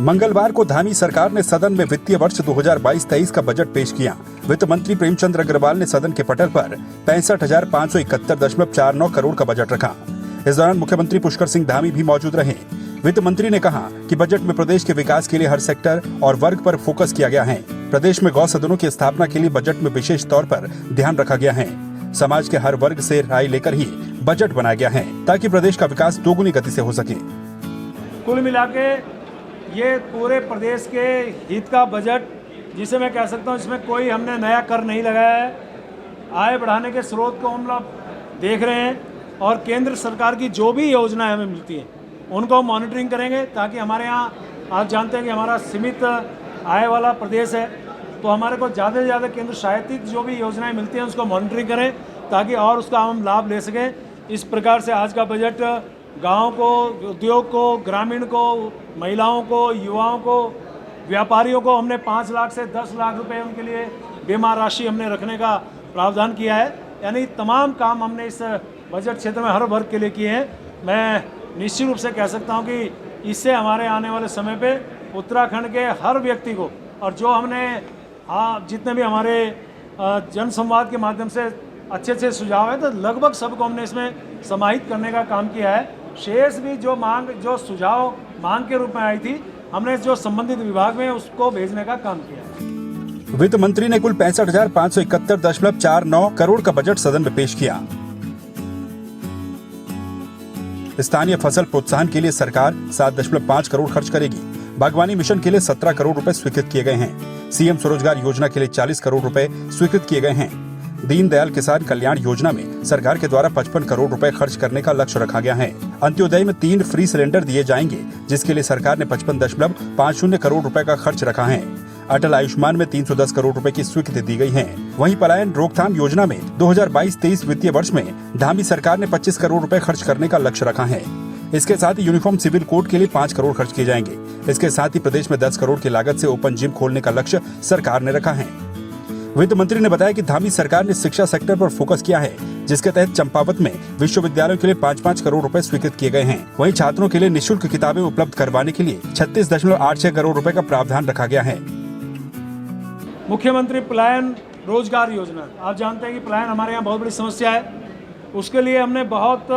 मंगलवार को धामी सरकार ने सदन में वित्तीय वर्ष 2022-23 का बजट पेश किया। वित्त मंत्री प्रेमचंद अग्रवाल ने सदन के पटल पर 65,571.49 करोड़ का बजट रखा। इस दौरान मुख्यमंत्री पुष्कर सिंह धामी भी मौजूद रहे। वित्त मंत्री ने कहा कि बजट में प्रदेश के विकास के लिए हर सेक्टर और वर्ग पर फोकस किया गया है। प्रदेश में गौ सदनों की स्थापना के लिए बजट में विशेष तौर पर ध्यान रखा गया है। समाज के हर वर्ग से राय लेकर ही बजट बनाया गया है ताकि प्रदेश का विकास दोगुनी गति से हो सके। कुल मिला के ये पूरे प्रदेश के हित का बजट, जिसे मैं कह सकता हूँ इसमें कोई हमने नया कर नहीं लगाया है। आय बढ़ाने के स्रोत को हम लोग देख रहे हैं और केंद्र सरकार की जो भी योजनाएं हमें मिलती हैं उनको मॉनिटरिंग करेंगे, ताकि हमारे यहाँ आप जानते हैं कि हमारा सीमित आय वाला प्रदेश है, तो हमारे को ज़्यादा से ज़्यादा केंद्र सहायतित जो भी योजनाएं मिलती हैं उसको मॉनिटरिंग करें ताकि और उसका हम लाभ ले सकें। इस प्रकार से आज का बजट गाँव को, उद्योग को, ग्रामीण को, महिलाओं को, युवाओं को, व्यापारियों को हमने 5 लाख से 10 लाख रुपए उनके लिए बीमा राशि हमने रखने का प्रावधान किया है। यानी तमाम काम हमने इस बजट क्षेत्र में हर वर्ग के लिए किए हैं। मैं निश्चित रूप से कह सकता हूं कि इससे हमारे आने वाले समय पे उत्तराखंड के हर व्यक्ति को, और जो हमने जितने भी हमारे जन संवाद के माध्यम से अच्छे अच्छे सुझाव है, तो लगभग सबको हमने इसमें समाहित करने का काम किया है। शेष भी जो सुझाव मांग के रूप में आई थी, हमने जो संबंधित विभाग में उसको भेजने का काम किया है। वित्त मंत्री ने कुल 65,571.49 करोड़ का बजट सदन में पेश किया। स्थानीय फसल प्रोत्साहन के लिए सरकार 7.5 करोड़ खर्च करेगी। बागवानी मिशन के लिए 17 करोड़ रुपए स्वीकृत किए गए हैं। सीएम स्वरोजगार योजना के लिए 40 करोड़ रुपए स्वीकृत किए गए हैं। दीनदयाल किसान कल्याण योजना में सरकार के द्वारा 55 करोड़ रुपए खर्च करने का लक्ष्य रखा गया है। अंत्योदय में 3 फ्री सिलेंडर दिए जाएंगे, जिसके लिए सरकार ने 55.50 करोड़ रुपए का खर्च रखा है। अटल आयुष्मान में 310 करोड़ रुपए की स्वीकृति दी गई है। वहीं पलायन रोकथाम योजना में 2022-23 वित्तीय वर्ष में धामी सरकार ने 25 करोड़ रुपए खर्च करने का लक्ष्य रखा है। इसके साथ ही यूनिफॉर्म सिविल कोड के लिए 5 करोड़ खर्च किए जाएंगे। इसके साथ ही प्रदेश में 10 करोड़ की लागत से ओपन जिम खोलने का लक्ष्य सरकार ने रखा है। वित्त मंत्री ने बताया कि धामी सरकार ने शिक्षा सेक्टर पर फोकस किया है, जिसके तहत चंपावत में विश्वविद्यालयों के लिए 5-5 करोड़ रुपए स्वीकृत किए गए हैं। वहीं छात्रों के लिए निःशुल्क किताबें उपलब्ध करवाने के लिए 36.86 करोड़ रुपए का प्रावधान रखा गया है। मुख्यमंत्री पलायन रोजगार योजना, आप जानते हैं कि पलायन हमारे यहाँ बहुत बड़ी समस्या है। उसके लिए हमने बहुत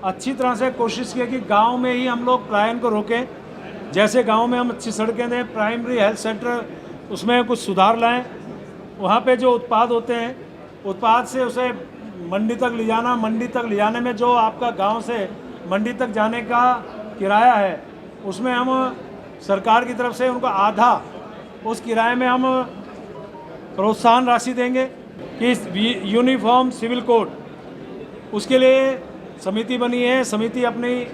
अच्छी तरह से कोशिश की कि गांव में ही हम लोग पलायन को रोकें। जैसे गांव में हम अच्छी सड़कें दें, प्राइमरी हेल्थ सेंटर उसमें कुछ सुधार लाएं। वहाँ पे जो उत्पाद होते हैं, उत्पाद से उसे मंडी तक ले जाना, मंडी तक ले जाने में जो आपका गांव से मंडी तक जाने का किराया है, उसमें हम सरकार की तरफ से उनको आधा उस किराए में हम प्रोत्साहन राशि देंगे कि यूनिफॉर्म सिविल कोड, उसके लिए समिति बनी है। समिति अपनी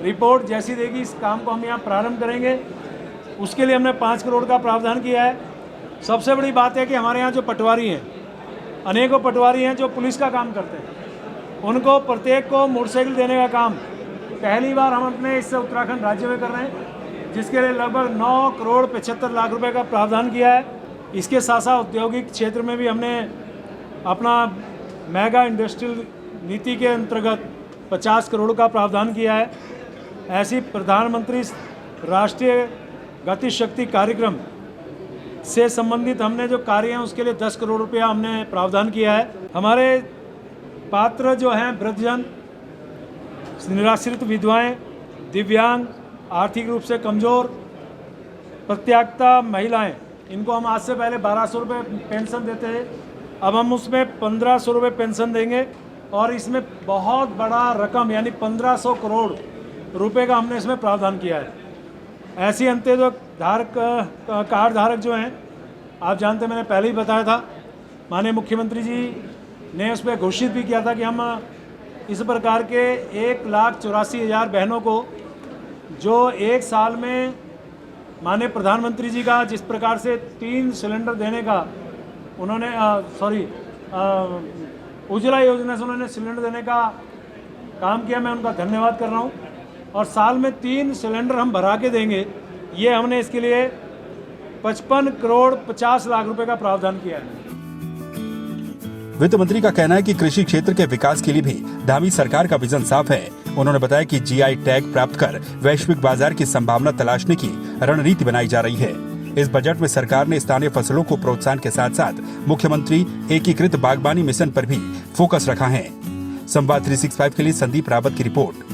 रिपोर्ट जैसी देगी, इस काम को हम यहाँ प्रारंभ करेंगे। उसके लिए हमने 5 करोड़ का प्रावधान किया है। सबसे बड़ी बात है कि हमारे यहाँ जो पटवारी हैं, अनेकों पटवारी हैं जो पुलिस का काम करते हैं, उनको प्रत्येक को मोटरसाइकिल देने का काम पहली बार हम अपने इस उत्तराखंड राज्य में कर रहे हैं, जिसके लिए लगभग 9 करोड़ 75 लाख रुपए का प्रावधान किया है। इसके साथ साथ औद्योगिक क्षेत्र में भी हमने अपना मेगा इंडस्ट्रियल नीति के अंतर्गत 50 करोड़ का प्रावधान किया है। ऐसी प्रधानमंत्री राष्ट्रीय गति शक्ति कार्यक्रम से संबंधित हमने जो कार्य हैं उसके लिए 10 करोड़ रुपया हमने प्रावधान किया है। हमारे पात्र जो हैं वृद्धजन, निराश्रित विधवाएं, दिव्यांग, आर्थिक रूप से कमज़ोर, प्रत्यागता महिलाएं, इनको हम आज से पहले 1200 रुपये पेंशन देते हैं, अब हम उसमें 1500 रुपये पेंशन देंगे। और इसमें बहुत बड़ा रकम यानी 1500 करोड़ रुपए का हमने इसमें प्रावधान किया है। ऐसी अंत्योदय कार्ड धारक जो हैं, आप जानते हैं, मैंने पहले ही बताया था, माननीय मुख्यमंत्री जी ने उस पर घोषित भी किया था कि हम इस प्रकार के 1,84,000 बहनों को जो एक साल में माननीय प्रधानमंत्री जी का जिस प्रकार से 3 सिलेंडर देने का उन्होंने उज्ज्वला योजना से उन्होंने सिलेंडर देने का काम किया, मैं उनका धन्यवाद कर रहा हूँ। और साल में 3 सिलेंडर हम भरा के देंगे, ये हमने इसके लिए 55 करोड़ 50 लाख रुपए का प्रावधान किया है। वित्त मंत्री का कहना है कि कृषि क्षेत्र के विकास के लिए भी धामी सरकार का विजन साफ है उन्होंने बताया कि जीआई टैग प्राप्त कर वैश्विक बाजार की संभावना तलाशने की रणनीति बनाई जा रही है। इस बजट में सरकार ने स्थानीय फसलों को प्रोत्साहन के साथ साथ मुख्यमंत्री एकीकृत बागवानी मिशन पर भी फोकस रखा है। संवाद 365 के लिए संदीप रावत की रिपोर्ट।